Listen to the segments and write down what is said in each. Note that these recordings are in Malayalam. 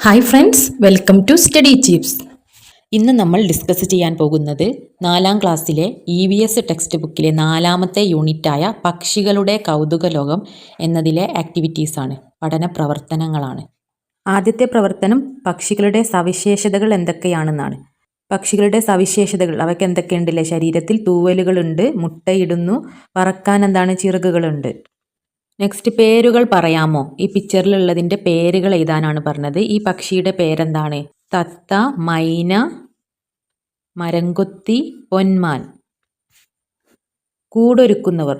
Hi friends, welcome to study chips. ഇന്ന് നമ്മൾ ഡിസ്കസ് ചെയ്യാൻ പോകുന്നത് 4ാം ക്ലാസ്സിലെ EVS ടെക്സ്റ്റ് ബുക്കിലെ 4ാമത്തെ യൂണിറ്റായ പക്ഷികളുടെ കൗതുക ലോകം എന്നതിലെ ആക്ടിവിറ്റീസാണ്, പഠന പ്രവർത്തനങ്ങളാണ്. ആദ്യത്തെ പ്രവർത്തനം പക്ഷികളുടെ സവിശേഷതകൾ എന്തൊക്കെയാണെന്നാണ്. പക്ഷികളുടെ സവിശേഷതകൾ അവയ്ക്ക് എന്തൊക്കെയുണ്ടല്ലേ? ശരീരത്തിൽ തൂവലുകളുണ്ട്, മുട്ടയിടുന്നു, പറക്കാൻ ചിറകുകളുണ്ട്. നെക്സ്റ്റ്, പേരുകൾ പറയാമോ? ഈ പിക്ചറിലുള്ളതിൻ്റെ പേരുകൾ എഴുതാനാണ് പറഞ്ഞത്. ഈ പക്ഷിയുടെ പേരെന്താണ്? തത്ത, മൈന, മരംകൊത്തി, പൊന്മാൻ. കൂടൊരുക്കുന്നവർ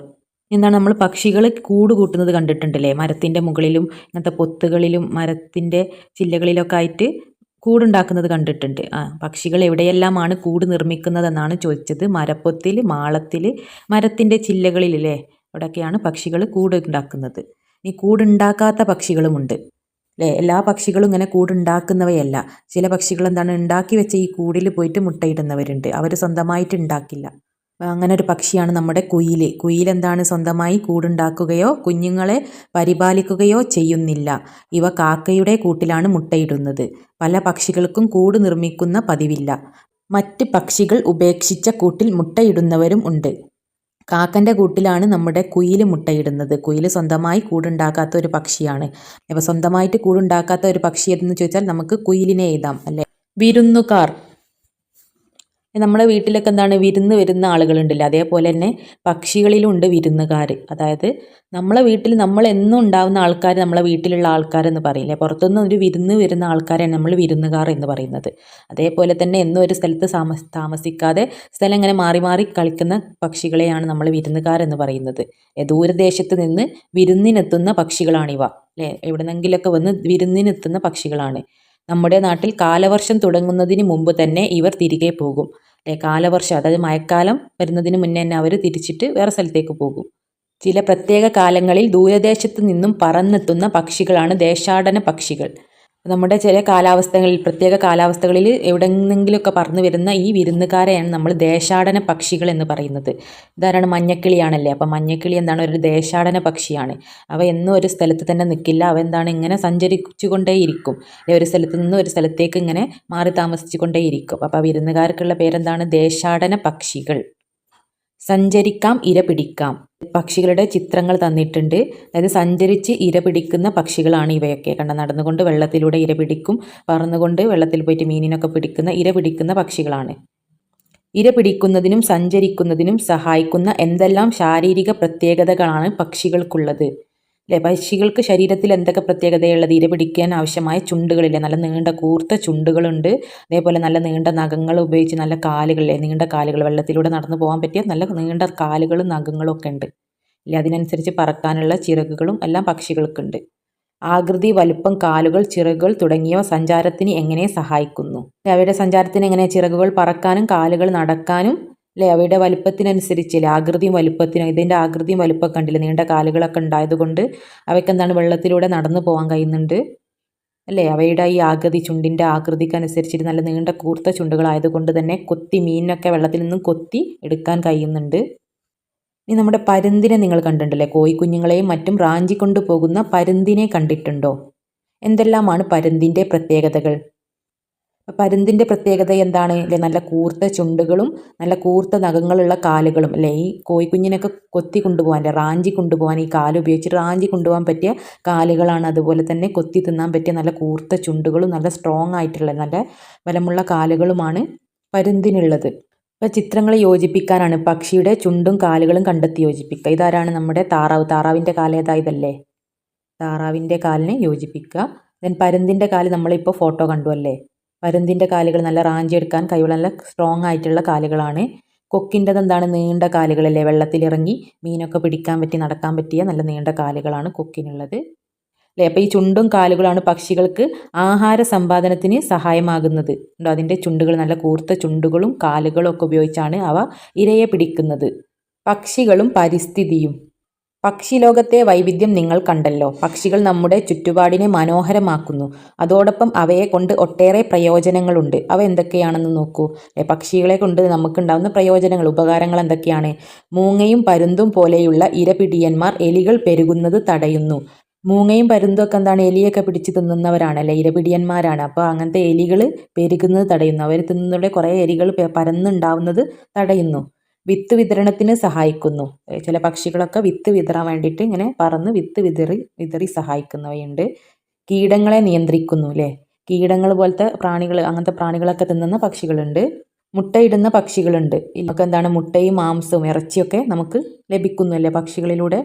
നമ്മൾ പക്ഷികൾ കൂട് കൂട്ടുന്നത് കണ്ടിട്ടുണ്ടല്ലേ? മരത്തിൻ്റെ മുകളിലും ഇങ്ങനത്തെ പൊത്തുകളിലും മരത്തിൻ്റെ ചില്ലകളിലൊക്കെ ആയിട്ട് കൂടുണ്ടാക്കുന്നത് കണ്ടിട്ടുണ്ട്. പക്ഷികൾ എവിടെയെല്ലാമാണ് കൂട് നിർമ്മിക്കുന്നതെന്നാണ് ചോദിച്ചത്. മരപ്പൊത്തിൽ, മാളത്തിൽ, മരത്തിൻ്റെ ചില്ലകളിലല്ലേ, അവിടെയൊക്കെയാണ് പക്ഷികൾ കൂടുണ്ടാക്കുന്നത്. ഈ കൂടുണ്ടാക്കാത്ത പക്ഷികളുമുണ്ട് അല്ലേ? എല്ലാ പക്ഷികളും ഇങ്ങനെ കൂടുണ്ടാക്കുന്നവയല്ല. ചില പക്ഷികൾ ഉണ്ടാക്കി വെച്ച ഈ കൂടിൽ പോയിട്ട് മുട്ടയിടുന്നവരുണ്ട്. അവർ സ്വന്തമായിട്ട് ഉണ്ടാക്കില്ല. അങ്ങനെ ഒരു പക്ഷിയാണ് നമ്മുടെ കുയിൽ. കുയിൽ സ്വന്തമായി കൂടുണ്ടാക്കുകയോ കുഞ്ഞുങ്ങളെ പരിപാലിക്കുകയോ ചെയ്യുന്നില്ല. ഇവ കാക്കയുടെ കൂട്ടിലാണ് മുട്ടയിടുന്നത്. പല പക്ഷികൾക്കും കൂട് നിർമ്മിക്കുന്ന പതിവില്ല. മറ്റ് പക്ഷികൾ ഉപേക്ഷിച്ച കൂട്ടിൽ മുട്ടയിടുന്നവരും ഉണ്ട്. കാക്കൻ്റെ കൂട്ടിലാണ് നമ്മുടെ കുയിൽ മുട്ടയിടുന്നത്. കുയിൽ സ്വന്തമായി കൂടുണ്ടാക്കാത്ത ഒരു പക്ഷിയാണ്. അപ്പോൾ സ്വന്തമായിട്ട് കൂടുണ്ടാക്കാത്ത ഒരു പക്ഷി ഏതെന്ന് ചോദിച്ചാൽ നമുക്ക് കുയിലിനെ എഴുതാം അല്ലേ? വിരുന്നുകാർ. നമ്മുടെ വീട്ടിലൊക്കെ വിരുന്ന് വരുന്ന ആളുകളുണ്ടല്ലോ, അതേപോലെ തന്നെ പക്ഷികളിലുണ്ട് വിരുന്നുകാർ. അതായത് നമ്മളെ വീട്ടിൽ നമ്മൾ എന്നും ഉണ്ടാവുന്ന ആൾക്കാർ നമ്മളെ വീട്ടിലുള്ള ആൾക്കാരെന്ന് പറയില്ലേ? പുറത്തുനിന്ന് ഒരു വിരുന്ന് വരുന്ന ആൾക്കാരാണ് നമ്മൾ വിരുന്നുകാർ എന്ന് പറയുന്നത്. അതേപോലെ തന്നെ എന്നും ഒരു സ്ഥലത്ത് താമസിക്കാതെ സ്ഥലം ഇങ്ങനെ മാറി മാറി കളിക്കുന്ന പക്ഷികളെയാണ് നമ്മൾ വിരുന്നുകാർ എന്ന് പറയുന്നത്. ദൂരദേശത്ത് നിന്ന് വിരുന്നിനെത്തുന്ന പക്ഷികളാണിവ അല്ലേ? എവിടെന്നെങ്കിലൊക്കെ വന്ന് വിരുന്നിനെത്തുന്ന പക്ഷികളാണ്. നമ്മുടെ നാട്ടിൽ കാലവർഷം തുടങ്ങുന്നതിന് മുമ്പ് തന്നെ ഇവർ തിരികെ പോകും അല്ലേ? കാലവർഷം, അതായത് മഴക്കാലം വരുന്നതിന് മുന്നേ തന്നെ അവർ തിരിച്ചിട്ട് വേറെ സ്ഥലത്തേക്ക് പോകും. ചില പ്രത്യേക കാലങ്ങളിൽ ദൂരദേശത്ത് നിന്നും പറന്നെത്തുന്ന പക്ഷികളാണ് ദേശാടന പക്ഷികൾ. നമ്മുടെ ചില കാലാവസ്ഥകളിൽ, പ്രത്യേക കാലാവസ്ഥകളിൽ എവിടെന്നെങ്കിലുമൊക്കെ പറന്നു വരുന്ന ഈ വിരുന്നുകാരെയാണ് നമ്മൾ ദേശാടന പക്ഷികൾ എന്ന് പറയുന്നത്. ഇതാരാണ്? മഞ്ഞക്കിളിയാണല്ലേ? അപ്പം മഞ്ഞക്കിളി ഒരു ദേശാടന പക്ഷിയാണ്. അവ എന്നും ഒരു സ്ഥലത്ത് തന്നെ നിൽക്കില്ല. അവ ഇങ്ങനെ സഞ്ചരിച്ചു കൊണ്ടേയിരിക്കും. ഒരു സ്ഥലത്ത് നിന്ന് ഒരു സ്ഥലത്തേക്ക് ഇങ്ങനെ മാറി താമസിച്ചു കൊണ്ടേയിരിക്കും. അപ്പോൾ വിരുന്നുകാർക്കുള്ള പേരെന്താണ്? ദേശാടന പക്ഷികൾ. സഞ്ചരിക്കാം, ഇര പിടിക്കാം. പക്ഷികളുടെ ചിത്രങ്ങൾ തന്നിട്ടുണ്ട്. അതായത് സഞ്ചരിച്ച് ഇര പിടിക്കുന്ന പക്ഷികളാണ് ഇവയൊക്കെ. നടന്നുകൊണ്ട് വെള്ളത്തിലൂടെ ഇര പിടിക്കും, പറന്നുകൊണ്ട് വെള്ളത്തിൽ പോയിട്ട് മീനിനൊക്കെ പിടിക്കുന്ന ഇര പിടിക്കുന്ന പക്ഷികളാണ്. ഇര പിടിക്കുന്നതിനും സഞ്ചരിക്കുന്നതിനും സഹായിക്കുന്ന എന്തെല്ലാം ശാരീരിക പ്രത്യേകതകളാണ് പക്ഷികൾക്കുള്ളത് അല്ലേ? പക്ഷികൾക്ക് ശരീരത്തിൽ എന്തൊക്കെ പ്രത്യേകതയുള്ളത്? ഇര പിടിക്കാൻ ആവശ്യമായ ചുണ്ടുകളില്ലേ? നല്ല നീണ്ട കൂർത്ത ചുണ്ടുകളുണ്ട്. അതേപോലെ നല്ല നീണ്ട നഖങ്ങൾ ഉപയോഗിച്ച് നല്ല കാലുകളില്ലേ? നീണ്ട കാലുകൾ, വെള്ളത്തിലൂടെ നടന്നു പോകാൻ പറ്റിയ നല്ല നീണ്ട കാലുകളും നഖങ്ങളും ഒക്കെ ഉണ്ട് ഇല്ലേ? അതിനനുസരിച്ച് പറക്കാനുള്ള ചിറകുകളും എല്ലാം പക്ഷികൾക്കുണ്ട്. ആകൃതി, വലുപ്പം, കാലുകൾ, ചിറകുകൾ തുടങ്ങിയവ സഞ്ചാരത്തിന് എങ്ങനെ സഹായിക്കുന്നു? അവയുടെ സഞ്ചാരത്തിന് എങ്ങനെ? ചിറകുകൾ പറക്കാനും കാലുകൾ നടക്കാനും അല്ലേ? അവയുടെ വലുപ്പത്തിനനുസരിച്ചില്ലേ? ആകൃതിയും വലുപ്പത്തിനും, ഇതിൻ്റെ ആകൃതിയും വലുപ്പം കണ്ടില്ല, നീണ്ട കാലുകളൊക്കെ ഉണ്ടായതുകൊണ്ട് അവയ്ക്ക് വെള്ളത്തിലൂടെ നടന്നു പോകാൻ കഴിയുന്നുണ്ട് അല്ലേ? അവയുടെ ഈ ആകൃതി, ചുണ്ടിൻ്റെ ആകൃതിക്ക് അനുസരിച്ചിട്ട് നല്ല നീണ്ട കൂർത്ത ചുണ്ടുകളായതുകൊണ്ട് തന്നെ കൊത്തി മീനിനൊക്കെ വെള്ളത്തിൽ നിന്നും കൊത്തി എടുക്കാൻ കഴിയുന്നുണ്ട്. ഇനി നമ്മുടെ പരുന്തിനെ നിങ്ങൾ കണ്ടിട്ടുണ്ടല്ലേ? കോഴിക്കുഞ്ഞുങ്ങളെയും മറ്റും റാഞ്ചിക്കൊണ്ടു പോകുന്ന പരുന്തിനെ കണ്ടിട്ടുണ്ടോ? എന്തെല്ലാമാണ് പരുന്തിൻ്റെ പ്രത്യേകതകൾ? പരുന്തിൻ്റെ പ്രത്യേകത എന്താണ് അല്ലേ? നല്ല കൂർത്ത ചുണ്ടുകളും നല്ല കൂർത്ത നഖങ്ങളുള്ള കാലുകളും അല്ലേ? ഈ കോഴിക്കുഞ്ഞിനൊക്കെ കൊത്തി കൊണ്ടുപോകാൻ, റാഞ്ചി കൊണ്ടുപോകാൻ ഈ കാല് ഉപയോഗിച്ചിട്ട് റാഞ്ചി കൊണ്ടുപോകാൻ പറ്റിയ കാലുകളാണ്. അതുപോലെ തന്നെ കൊത്തി തിന്നാൻ പറ്റിയ നല്ല കൂർത്ത ചുണ്ടുകളും നല്ല സ്ട്രോങ് ആയിട്ടുള്ള നല്ല ബലമുള്ള കാലുകളുമാണ് പരുന്തിനുള്ളത്. അപ്പോൾ ചിത്രങ്ങൾ യോജിപ്പിക്കാനാണ്. പക്ഷിയുടെ ചുണ്ടും കാലുകളും കണ്ടെത്തി യോജിപ്പിക്കുക. ഇതാരാണ്? നമ്മുടെ താറാവ്. താറാവിൻ്റെ കാലേതായതല്ലേ? താറാവിൻ്റെ കാലിനെ യോജിപ്പിക്കുക. ദെൻ പരുന്തിൻ്റെ കാല് നമ്മളിപ്പോൾ ഫോട്ടോ കണ്ടു അല്ലേ? പരുന്തിൻ്റെ കാലുകൾ നല്ല റാഞ്ചിയെടുക്കാൻ കഴിവുള്ള നല്ല സ്ട്രോങ് ആയിട്ടുള്ള കാലുകളാണ്. കൊക്കിൻ്റെത് നീണ്ട കാലുകളല്ലേ? വെള്ളത്തിലിറങ്ങി മീനൊക്കെ പിടിക്കാൻ പറ്റി നടക്കാൻ പറ്റിയ നല്ല നീണ്ട കാലുകളാണ് കൊക്കിനുള്ളത് അല്ലേ? അപ്പോൾ ഈ ചുണ്ടും കാലുകളാണ് പക്ഷികൾക്ക് ആഹാര സമ്പാദനത്തിന് സഹായമാകുന്നത്. അതിൻ്റെ ചുണ്ടുകൾ, നല്ല കൂർത്ത ചുണ്ടുകളും കാലുകളും ഒക്കെ ഉപയോഗിച്ചാണ് അവ ഇരയെ പിടിക്കുന്നത്. പക്ഷികളും പരിസ്ഥിതിയും. പക്ഷിലോകത്തെ വൈവിധ്യം നിങ്ങൾ കണ്ടല്ലോ. പക്ഷികൾ നമ്മുടെ ചുറ്റുപാടിനെ മനോഹരമാക്കുന്നു. അതോടൊപ്പം അവയെ കൊണ്ട് ഒട്ടേറെ പ്രയോജനങ്ങളുണ്ട്. അവ എന്തൊക്കെയാണെന്ന് നോക്കൂ. പക്ഷികളെ കൊണ്ട് നമുക്കുണ്ടാകുന്ന പ്രയോജനങ്ങൾ, ഉപകാരങ്ങൾ എന്തൊക്കെയാണ്? മൂങ്ങയും പരുന്തും പോലെയുള്ള ഇരപിടിയന്മാർ എലികൾ പെരുകുന്നത് തടയുന്നു. മൂങ്ങയും പരുന്തും ഒക്കെ എന്താണ് എലിയൊക്കെ പിടിച്ച് തിന്നുന്നവരാണല്ലേ, ഇരപിടിയന്മാരാണ്. അപ്പോൾ അങ്ങനത്തെ എലികൾ പെരുകുന്നത് തടയുന്നു. അവർ തിന്നുന്നതിലൂടെ കുറേ എലികൾ പരന്നുണ്ടാവുന്നത് തടയുന്നു. വിത്ത് വിതരണത്തിന് സഹായിക്കുന്നു. ചില പക്ഷികളൊക്കെ വിത്ത് വിതറാൻ വേണ്ടിയിട്ട് ഇങ്ങനെ പറന്ന് വിത്ത് വിതറി സഹായിക്കുന്നവയുണ്ട്. കീടങ്ങളെ നിയന്ത്രിക്കുന്നു അല്ലേ, കീടങ്ങൾ പോലത്തെ പ്രാണികൾ, അങ്ങനത്തെ പ്രാണികളൊക്കെ തിന്നുന്ന പക്ഷികളുണ്ട്. മുട്ടയിടുന്ന പക്ഷികളുണ്ട്. ഇതൊക്കെ എന്താണ്, മുട്ടയും മാംസവും ഇറച്ചിയൊക്കെ നമുക്ക് ലഭിക്കുന്നു അല്ലേ പക്ഷികളിലൂടെ.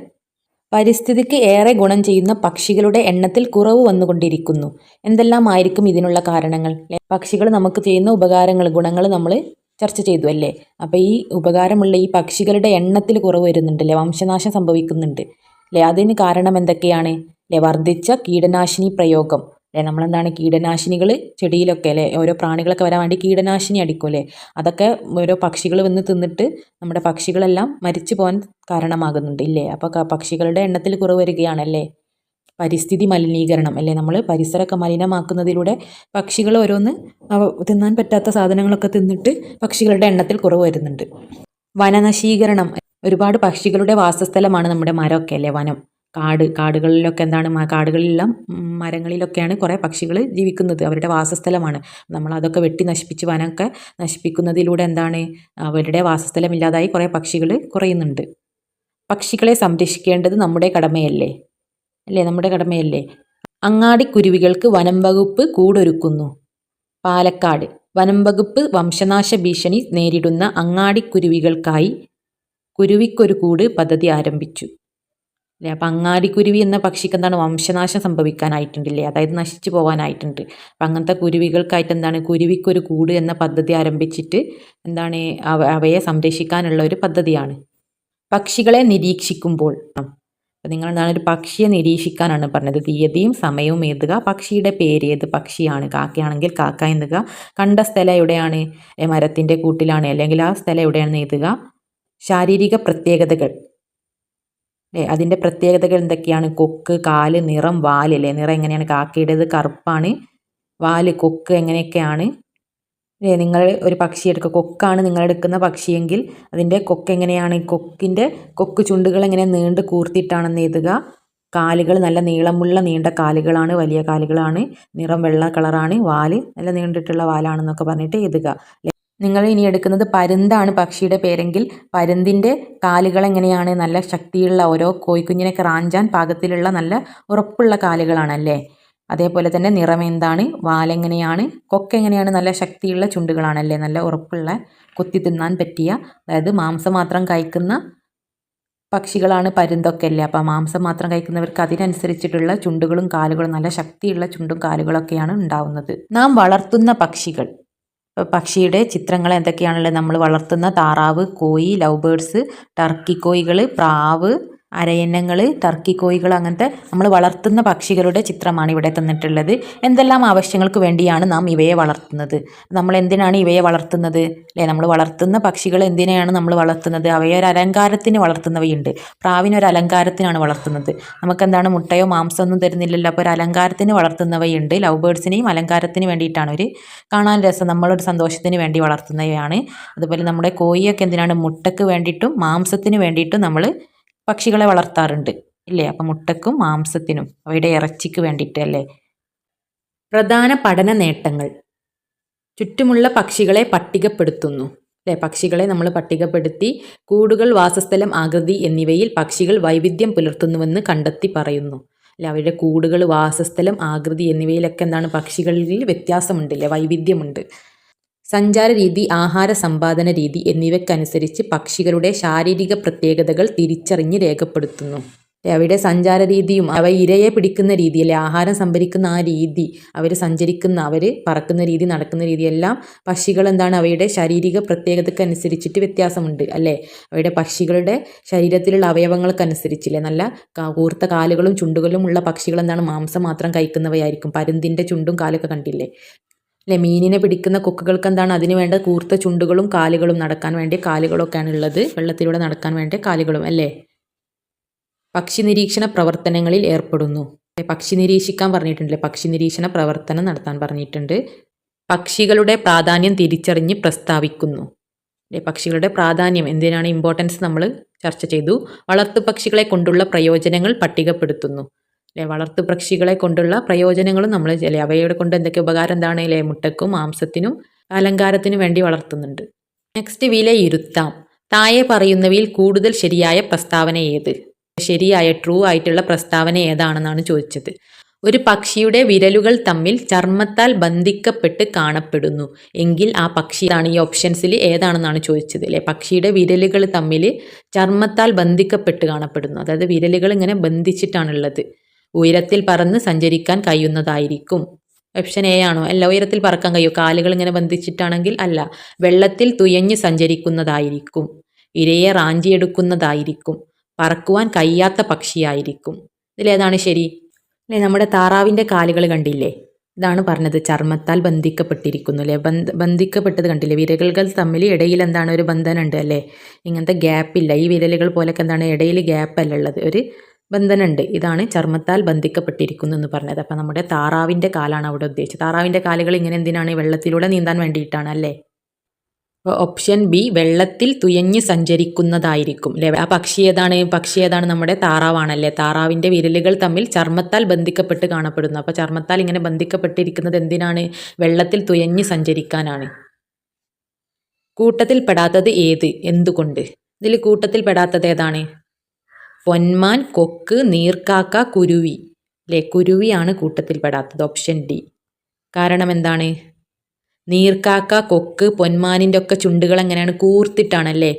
പരിസ്ഥിതിക്ക് ഏറെ ഗുണം ചെയ്യുന്ന പക്ഷികളുടെ എണ്ണത്തിൽ കുറവ് വന്നുകൊണ്ടിരിക്കുന്നു. എന്തെല്ലാമായിരിക്കും ഇതിനുള്ള കാരണങ്ങൾ? പക്ഷികൾ നമുക്ക് ചെയ്യുന്ന ഉപകാരങ്ങൾ, ഗുണങ്ങൾ നമ്മൾ ചർച്ച ചെയ്തു അല്ലേ. അപ്പോൾ ഈ ഉപകാരമുള്ള ഈ പക്ഷികളുടെ എണ്ണത്തിൽ കുറവ് വരുന്നുണ്ടല്ലേ, വംശനാശം സംഭവിക്കുന്നുണ്ട് അല്ലേ. അതിന് കാരണം എന്തൊക്കെയാണ് അല്ലേ? വർദ്ധിച്ച കീടനാശിനി പ്രയോഗം അല്ലേ. നമ്മളെന്താണ് കീടനാശിനികൾ ചെടിയിലൊക്കെ അല്ലേ, ഓരോ പ്രാണികളൊക്കെ വരാൻ വേണ്ടി കീടനാശിനി അടിക്കും അല്ലേ. അതൊക്കെ ഓരോ പക്ഷികൾ വന്ന് തിന്നിട്ട് നമ്മുടെ പക്ഷികളെല്ലാം മരിച്ചു പോകാൻ കാരണമാകുന്നുണ്ട് ഇല്ലേ. അപ്പോൾ പക്ഷികളുടെ എണ്ണത്തിൽ കുറവ് വരികയാണല്ലേ. പരിസ്ഥിതി മലിനീകരണം അല്ലേ, നമ്മൾ പരിസരമൊക്കെ മലിനമാക്കുന്നതിലൂടെ പക്ഷികൾ ഓരോന്ന് തിന്നാൻ പറ്റാത്ത സാധനങ്ങളൊക്കെ തിന്നിട്ട് പക്ഷികളുടെ എണ്ണത്തിൽ കുറവ് വരുന്നുണ്ട്. വനനശീകരണം, ഒരുപാട് പക്ഷികളുടെ വാസസ്ഥലമാണ് നമ്മുടെ മരമൊക്കെ അല്ലേ, വനം. കാടുകളിലൊക്കെ എന്താണ്, കാടുകളിലെല്ലാം മരങ്ങളിലൊക്കെയാണ് കുറേ പക്ഷികൾ ജീവിക്കുന്നത്, അവരുടെ വാസസ്ഥലമാണ്. നമ്മൾ അതൊക്കെ വെട്ടി നശിപ്പിച്ച് വനമൊക്കെ നശിപ്പിക്കുന്നതിലൂടെ എന്താണ്, അവരുടെ വാസസ്ഥലം ഇല്ലാതായി കുറേ പക്ഷികൾ കുറയുന്നുണ്ട്. പക്ഷികളെ സംരക്ഷിക്കേണ്ടത് നമ്മുടെ കടമയല്ലേ അല്ലേ, നമ്മുടെ കടമയല്ലേ. അങ്ങാടിക്കുരുവികൾക്ക് വനം വകുപ്പ് കൂടൊരുക്കുന്നു. പാലക്കാട് വനം വകുപ്പ് വംശനാശ ഭീഷണി നേരിടുന്ന അങ്ങാടിക്കുരുവികൾക്കായി കുരുവിക്കൊരു കൂട് പദ്ധതി ആരംഭിച്ചു അല്ലേ. അപ്പം അങ്ങാടിക്കുരുവി എന്ന പക്ഷിക്ക് എന്താണ്, വംശനാശം സംഭവിക്കാനായിട്ടുണ്ടല്ലേ, അതായത് നശിച്ചു പോകാനായിട്ടുണ്ട്. അപ്പം അങ്ങനത്തെ കുരുവികൾക്കായിട്ട് എന്താണ്, കുരുവിക്കൊരു കൂട് എന്ന പദ്ധതി ആരംഭിച്ചിട്ട് എന്താണ്, അവയെ സംരക്ഷിക്കാനുള്ള ഒരു പദ്ധതിയാണ്. പക്ഷികളെ നിരീക്ഷിക്കുമ്പോൾ അപ്പം നിങ്ങൾ എന്താണ്, ഒരു പക്ഷിയെ നിരീക്ഷിക്കാനാണ് പറഞ്ഞത്. തീയതിയും സമയവും എഴുതുക, പക്ഷിയുടെ പേര്, ഏത് പക്ഷിയാണ്, കാക്കയാണെങ്കിൽ കാക്ക എഴുതുക, കണ്ട സ്ഥലം എവിടെയാണ്, മരത്തിൻ്റെ കൂട്ടിലാണ്, അല്ലെങ്കിൽ ആ സ്ഥലം എവിടെയാണെന്ന് എഴുതുക. ശാരീരിക പ്രത്യേകതകൾ അല്ലേ, അതിൻ്റെ പ്രത്യേകതകൾ എന്തൊക്കെയാണ്, കൊക്ക്, കാല്, നിറം, വാല് അല്ലേ. നിറം എങ്ങനെയാണ്, കാക്കയുടേത് കറുപ്പാണ്, വാല്, കൊക്ക് എങ്ങനെയൊക്കെയാണ് അല്ലേ. നിങ്ങൾ ഒരു പക്ഷി എടുക്കുക, കൊക്കാണ് നിങ്ങൾ എടുക്കുന്ന പക്ഷിയെങ്കിൽ അതിൻ്റെ കൊക്ക് എങ്ങനെയാണ്, കൊക്ക് ചുണ്ടുകൾ എങ്ങനെ നീണ്ട് കൂർത്തിട്ടാണെന്ന് എഴുതുക. കാലുകൾ നല്ല നീളമുള്ള നീണ്ട കാലുകളാണ്, വലിയ കാലുകളാണ്, നിറം വെള്ള കളറാണ്, വാല് നല്ല നീണ്ടിട്ടുള്ള വാലാണെന്നൊക്കെ പറഞ്ഞിട്ട് എഴുതുക. നിങ്ങൾ ഇനി എടുക്കുന്നത് പരുന്താണ് പക്ഷിയുടെ പേരെങ്കിൽ പരുന്തിൻ്റെ കാലുകൾ എങ്ങനെയാണ്, നല്ല ശക്തിയുള്ള, ഓരോ കോഴിക്കുഞ്ഞിനൊക്കെ റാഞ്ചാൻ പാകത്തിലുള്ള നല്ല ഉറപ്പുള്ള കാലുകളാണല്ലേ. അതേപോലെ തന്നെ നിറം എന്താണ്, വാലെങ്ങനെയാണ്, കൊക്കെങ്ങനെയാണ്, നല്ല ശക്തിയുള്ള ചുണ്ടുകളാണല്ലേ, നല്ല ഉറപ്പുള്ള, കൊത്തി തിന്നാൻ പറ്റിയ, അതായത് മാംസം മാത്രം കഴിക്കുന്ന പക്ഷികളാണ് പരുന്തൊക്കെ അല്ലേ. അപ്പോൾ മാംസം മാത്രം കഴിക്കുന്നവർക്ക് അതിനനുസരിച്ചിട്ടുള്ള ചുണ്ടുകളും കാലുകളും, നല്ല ശക്തിയുള്ള ചുണ്ടും കാലുകളൊക്കെയാണ് ഉണ്ടാവുന്നത്. നാം വളർത്തുന്ന പക്ഷികൾ, പക്ഷിയുടെ ചിത്രങ്ങൾ എന്തൊക്കെയാണുള്ളത്, നമ്മൾ വളർത്തുന്ന താറാവ്, കോഴി, ലവ് ബേർഡ്സ്, ടർക്കി കോഴികൾ, പ്രാവ്, അരയന്നങ്ങൾ, ടർക്കി കോഴികൾ, അങ്ങനത്തെ നമ്മൾ വളർത്തുന്ന പക്ഷികളുടെ ചിത്രമാണ് ഇവിടെ തന്നിട്ടുള്ളത്. എന്തെല്ലാം ആവശ്യങ്ങൾക്ക് വേണ്ടിയാണ് നാം ഇവയെ വളർത്തുന്നത്, നമ്മൾ എന്തിനാണ് ഇവയെ വളർത്തുന്നത് അല്ലേ. നമ്മൾ വളർത്തുന്ന പക്ഷികൾ എന്തിനെയാണ് നമ്മൾ വളർത്തുന്നത്, അവയെ ഒരു അലങ്കാരത്തിന് വളർത്തുന്നവയുണ്ട്. പ്രാവിനൊരു അലങ്കാരത്തിനാണ് വളർത്തുന്നത്, നമുക്കെന്താണ് മുട്ടയോ മാംസമോ ഒന്നും തരുന്നില്ലല്ലോ, അപ്പോൾ ഒരു അലങ്കാരത്തിന് വളർത്തുന്നവയുണ്ട്. ലവ് ബേർഡ്സിനെയും അലങ്കാരത്തിന് വേണ്ടിയിട്ടാണ്, ഒരു കാണാൻ രസം, നമ്മളൊരു സന്തോഷത്തിന് വേണ്ടി വളർത്തുന്നവയാണ്. അതുപോലെ നമ്മുടെ കോഴിയൊക്കെ എന്തിനാണ്, മുട്ടയ്ക്ക് വേണ്ടിയിട്ടും മാംസത്തിന് വേണ്ടിയിട്ടും നമ്മൾ പക്ഷികളെ വളർത്താറുണ്ട് ഇല്ലേ. അപ്പം മുട്ടക്കും മാംസത്തിനും അവയുടെ ഇറച്ചിക്ക് വേണ്ടിയിട്ട് അല്ലേ. പ്രധാന പഠന നേട്ടങ്ങൾ, ചുറ്റുമുള്ള പക്ഷികളെ പട്ടികപ്പെടുത്തുന്നു അല്ലേ. പക്ഷികളെ നമ്മൾ പട്ടികപ്പെടുത്തി കൂടുകൾ, വാസസ്ഥലം, ആകൃതി എന്നിവയിൽ പക്ഷികൾ വൈവിധ്യം പുലർത്തുന്നുവെന്ന് കണ്ടെത്തി പറയുന്നു അല്ലെ. അവരുടെ കൂടുകൾ, വാസസ്ഥലം, ആകൃതി എന്നിവയിലൊക്കെ എന്താണ്, പക്ഷികളിൽ വ്യത്യാസമുണ്ടല്ലേ, വൈവിധ്യമുണ്ട്. സഞ്ചാര രീതി, ആഹാര സമ്പാദന രീതി എന്നിവയ്ക്കനുസരിച്ച് പക്ഷികളുടെ ശാരീരിക പ്രത്യേകതകൾ തിരിച്ചറിഞ്ഞ് രേഖപ്പെടുത്തുന്നു. അവയുടെ സഞ്ചാര രീതിയും അവ ഇരയെ പിടിക്കുന്ന രീതി അല്ലെ, ആഹാരം സംഭരിക്കുന്ന ആ രീതി, അവർ സഞ്ചരിക്കുന്ന, അവർ പറക്കുന്ന രീതി, നടക്കുന്ന രീതി എല്ലാം പക്ഷികൾ എന്താണ്, അവയുടെ ശാരീരിക പ്രത്യേകതയ്ക്കനുസരിച്ചിട്ട് വ്യത്യാസമുണ്ട് അല്ലേ. അവയുടെ പക്ഷികളുടെ ശരീരത്തിലുള്ള അവയവങ്ങൾക്കനുസരിച്ചില്ലേ, നല്ല കൂർത്ത കാലുകളും ചുണ്ടുകളും ഉള്ള പക്ഷികൾ എന്താണ്, മാംസം മാത്രം കഴിക്കുന്നവയായിരിക്കും. പരുന്തിൻ്റെ ചുണ്ടും കാലൊക്കെ കണ്ടില്ലേ അല്ലെ. മീനിനെ പിടിക്കുന്ന കൊക്കുകൾക്ക് എന്താണ്, അതിന് വേണ്ട കൂർത്ത ചുണ്ടുകളും കാലുകളും, നടക്കാൻ വേണ്ടിയ കാലുകളൊക്കെയാണ് ഉള്ളത്, വെള്ളത്തിലൂടെ നടക്കാൻ വേണ്ടിയ കാലുകളും അല്ലേ. പക്ഷി നിരീക്ഷണ പ്രവർത്തനങ്ങളിൽ ഏർപ്പെടുന്നു. പക്ഷി നിരീക്ഷിക്കാൻ പറഞ്ഞിട്ടുണ്ടല്ലേ, പക്ഷി നിരീക്ഷണ പ്രവർത്തനം നടത്താൻ പറഞ്ഞിട്ടുണ്ട്. പക്ഷികളുടെ പ്രാധാന്യം തിരിച്ചറിഞ്ഞ് പ്രസ്താവിക്കുന്നു അല്ലേ. പക്ഷികളുടെ പ്രാധാന്യം എന്തിനാണ്, ഇമ്പോർട്ടൻസ് നമ്മൾ ചർച്ച ചെയ്തു. വളർത്തു പക്ഷികളെ കൊണ്ടുള്ള പ്രയോജനങ്ങൾ പട്ടികപ്പെടുത്തുന്നു അല്ലേ? വളർത്തു പക്ഷികളെ കൊണ്ടുള്ള പ്രയോജനങ്ങളും നമ്മൾ അല്ലേ അവയുടെ കൊണ്ട് എന്തൊക്കെ ഉപകാരം എന്താണ് അല്ലേ? മുട്ടക്കും മാംസത്തിനും അലങ്കാരത്തിനും വേണ്ടി വളർത്തുന്നുണ്ട്. നെക്സ്റ്റ് വിലയിരുത്താം. താഴെ പറയുന്നവയിൽ കൂടുതൽ ശരിയായ പ്രസ്താവന ഏത്? ശരിയായ ട്രൂ ആയിട്ടുള്ള പ്രസ്താവന ഏതാണെന്നാണ് ചോദിച്ചത്. ഒരു പക്ഷിയുടെ വിരലുകൾ തമ്മിൽ ചർമ്മത്താൽ ബന്ധിക്കപ്പെട്ട് കാണപ്പെടുന്നു എങ്കിൽ ആ പക്ഷി ആണ് ഈ ഓപ്ഷൻസിൽ ഏതാണെന്നാണ് ചോദിച്ചത് അല്ലേ? പക്ഷിയുടെ വിരലുകൾ തമ്മിൽ ചർമ്മത്താൽ ബന്ധിക്കപ്പെട്ട് കാണപ്പെടുന്നു, അതായത് വിരലുകൾ ഇങ്ങനെ ബന്ധിച്ചിട്ടാണുള്ളത്. ഉയരത്തിൽ പറന്ന് സഞ്ചരിക്കാൻ കഴിയുന്നതായിരിക്കും. ഓപ്ഷൻ എ ആണോ? അല്ല, ഉയരത്തിൽ പറക്കാൻ കഴിയും. കാലുകൾ ഇങ്ങനെ ബന്ധിച്ചിട്ടാണെങ്കിൽ അല്ല. വെള്ളത്തിൽ തുയഞ്ഞ് സഞ്ചരിക്കുന്നതായിരിക്കും. ഇരയെ റാഞ്ചിയെടുക്കുന്നതായിരിക്കും. പറക്കുവാൻ കഴിയാത്ത പക്ഷിയായിരിക്കും. ഇതിലേതാണ് ശരി? അല്ലേ, നമ്മുടെ താറാവിൻ്റെ കാലുകൾ കണ്ടില്ലേ? ഇതാണ് പറഞ്ഞത്, ചർമ്മത്താൽ ബന്ധിക്കപ്പെട്ടിരിക്കുന്നു അല്ലേ? ബന്ധിക്കപ്പെട്ടത് കണ്ടില്ലേ? വിരലുകൾ തമ്മിൽ ഇടയിൽ എന്താണ് ഒരു ബന്ധനമുണ്ട് അല്ലേ? ഇങ്ങനത്തെ ഗ്യാപ്പില്ല. ഈ വിരലുകൾ പോലൊക്കെ എന്താണ് ഇടയിൽ ഗ്യാപ്പല്ല ഉള്ളത്, ഒരു ബന്ധനമുണ്ട്. ഇതാണ് ചർമ്മത്താൽ ബന്ധിക്കപ്പെട്ടിരിക്കുന്നു എന്ന് പറഞ്ഞത്. അപ്പം നമ്മുടെ താറാവിൻ്റെ കാലാണ് അവിടെ ഉദ്ദേശിച്ചത്. താറാവിൻ്റെ കാലുകൾ ഇങ്ങനെ എന്തിനാണ്? വെള്ളത്തിലൂടെ നീന്താൻ വേണ്ടിയിട്ടാണ് അല്ലേ? അപ്പോൾ ഓപ്ഷൻ ബി വെള്ളത്തിൽ തുയഞ്ഞ് സഞ്ചരിക്കുന്നതായിരിക്കും അല്ലേ? ആ പക്ഷി ഏതാണ്? നമ്മുടെ താറാവാണല്ലേ? താറാവിൻ്റെ വിരലുകൾ തമ്മിൽ ചർമ്മത്താൽ ബന്ധിക്കപ്പെട്ട് കാണപ്പെടുന്നു. അപ്പോൾ ചർമ്മത്താൽ ഇങ്ങനെ ബന്ധിക്കപ്പെട്ടിരിക്കുന്നത് എന്തിനാണ്? വെള്ളത്തിൽ തുയഞ്ഞ് സഞ്ചരിക്കാനാണ്. കൂട്ടത്തിൽ പെടാത്തത് ഏത്? എന്തുകൊണ്ട്? ഇതിൽ കൂട്ടത്തിൽ പെടാത്തത് ഏതാണ്? പൊന്മാൻ, കൊക്ക്, നീർക്കാക്ക, കുരുവി അല്ലേ? കുരുവിയാണ് കൂട്ടത്തിൽ പെടാത്തത്. Option D. കാരണം എന്താണ്? നീർക്കാക്ക, കൊക്ക്, പൊന്മാനിൻ്റെ ഒക്കെ ചുണ്ടുകൾ എങ്ങനെയാണ്? കൂർത്തിട്ടാണല്ലേ?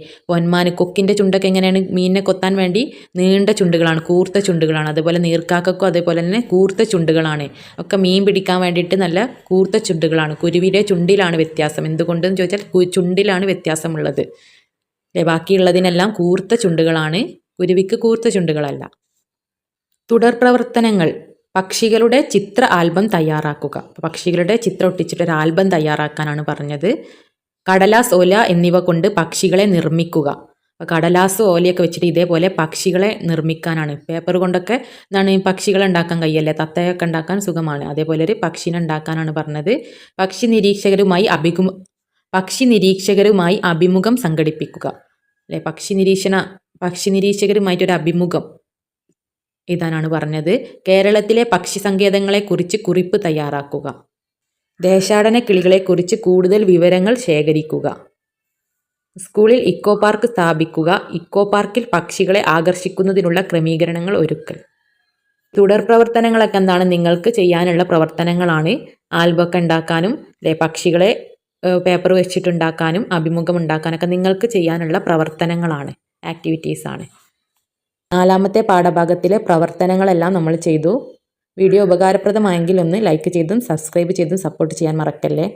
കൊക്കിൻ്റെ ചുണ്ടൊക്കെ എങ്ങനെയാണ്? മീനിനെ കൊത്താൻ വേണ്ടി നീണ്ട ചുണ്ടുകളാണ്, കൂർത്ത ചുണ്ടുകളാണ്. അതുപോലെ നീർക്കാക്കക്കും അതേപോലെ തന്നെ കൂർത്ത ചുണ്ടുകളാണ്. ഒക്കെ മീൻ പിടിക്കാൻ വേണ്ടിയിട്ട് നല്ല കൂർത്ത ചുണ്ടുകളാണ്. കുരുവിയുടെ ചുണ്ടിലാണ് വ്യത്യാസം. എന്തുകൊണ്ടെന്ന് ചോദിച്ചാൽ ചുണ്ടിലാണ് വ്യത്യാസമുള്ളത് അല്ലേ? ബാക്കിയുള്ളതിനെല്ലാം കൂർത്ത ചുണ്ടുകളാണ്, കുരുവിക്ക് കൂർത്ത ചുണ്ടുകളല്ല. തുടർ പ്രവർത്തനങ്ങൾ. പക്ഷികളുടെ ചിത്ര ആൽബം തയ്യാറാക്കുക. പക്ഷികളുടെ ചിത്രം ഒട്ടിച്ചിട്ട് ഒരു ആൽബം തയ്യാറാക്കാനാണ് പറഞ്ഞത്. കടലാസ്, ഓല എന്നിവ കൊണ്ട് പക്ഷികളെ നിർമ്മിക്കുക. കടലാസ്, ഓലയൊക്കെ വെച്ചിട്ട് ഇതേപോലെ പക്ഷികളെ നിർമ്മിക്കാനാണ്. പേപ്പർ കൊണ്ടൊക്കെ എന്താണ് പക്ഷികളെ ഉണ്ടാക്കാൻ കഴിയല്ലേ? തത്തയൊക്കെ ഉണ്ടാക്കാൻ സുഖമാണ്. അതേപോലെ ഒരു പക്ഷിനെ ഉണ്ടാക്കാനാണ് പറഞ്ഞത്. പക്ഷി നിരീക്ഷകരുമായി അഭിമുഖം സംഘടിപ്പിക്കുക അല്ലേ? പക്ഷി നിരീക്ഷകരുമായിട്ടൊരു അഭിമുഖം ഇതാനാണ് പറഞ്ഞത്. കേരളത്തിലെ പക്ഷി സങ്കേതങ്ങളെക്കുറിച്ച് കുറിപ്പ് തയ്യാറാക്കുക. ദേശാടന കിളികളെക്കുറിച്ച് കൂടുതൽ വിവരങ്ങൾ ശേഖരിക്കുക. സ്കൂളിൽ ഇക്കോ പാർക്ക് സ്ഥാപിക്കുക. ഇക്കോ പാർക്കിൽ പക്ഷികളെ ആകർഷിക്കുന്നതിനുള്ള ക്രമീകരണങ്ങൾ ഒരുക്കൽ. തുടർ പ്രവർത്തനങ്ങളൊക്കെ എന്താണ്? നിങ്ങൾക്ക് ചെയ്യാനുള്ള പ്രവർത്തനങ്ങളാണ്. ആൽബമൊക്കെ ഉണ്ടാക്കാനും അല്ലേ, പക്ഷികളെ പേപ്പർ വെച്ചിട്ടുണ്ടാക്കാനും അഭിമുഖം ഉണ്ടാക്കാനൊക്കെ നിങ്ങൾക്ക് ചെയ്യാനുള്ള പ്രവർത്തനങ്ങളാണ്, ആക്ടിവിറ്റീസാണ്. 4ാമത്തെ പാഠഭാഗത്തിലെ പ്രവർത്തനങ്ങളെല്ലാം നമ്മൾ ചെയ്തു. വീഡിയോ ഉപകാരപ്രദമായെങ്കിൽ ഒന്ന് ലൈക്ക് ചെയ്തും സബ്സ്ക്രൈബ് ചെയ്തും സപ്പോർട്ട് ചെയ്യാൻ മറക്കല്ലേ.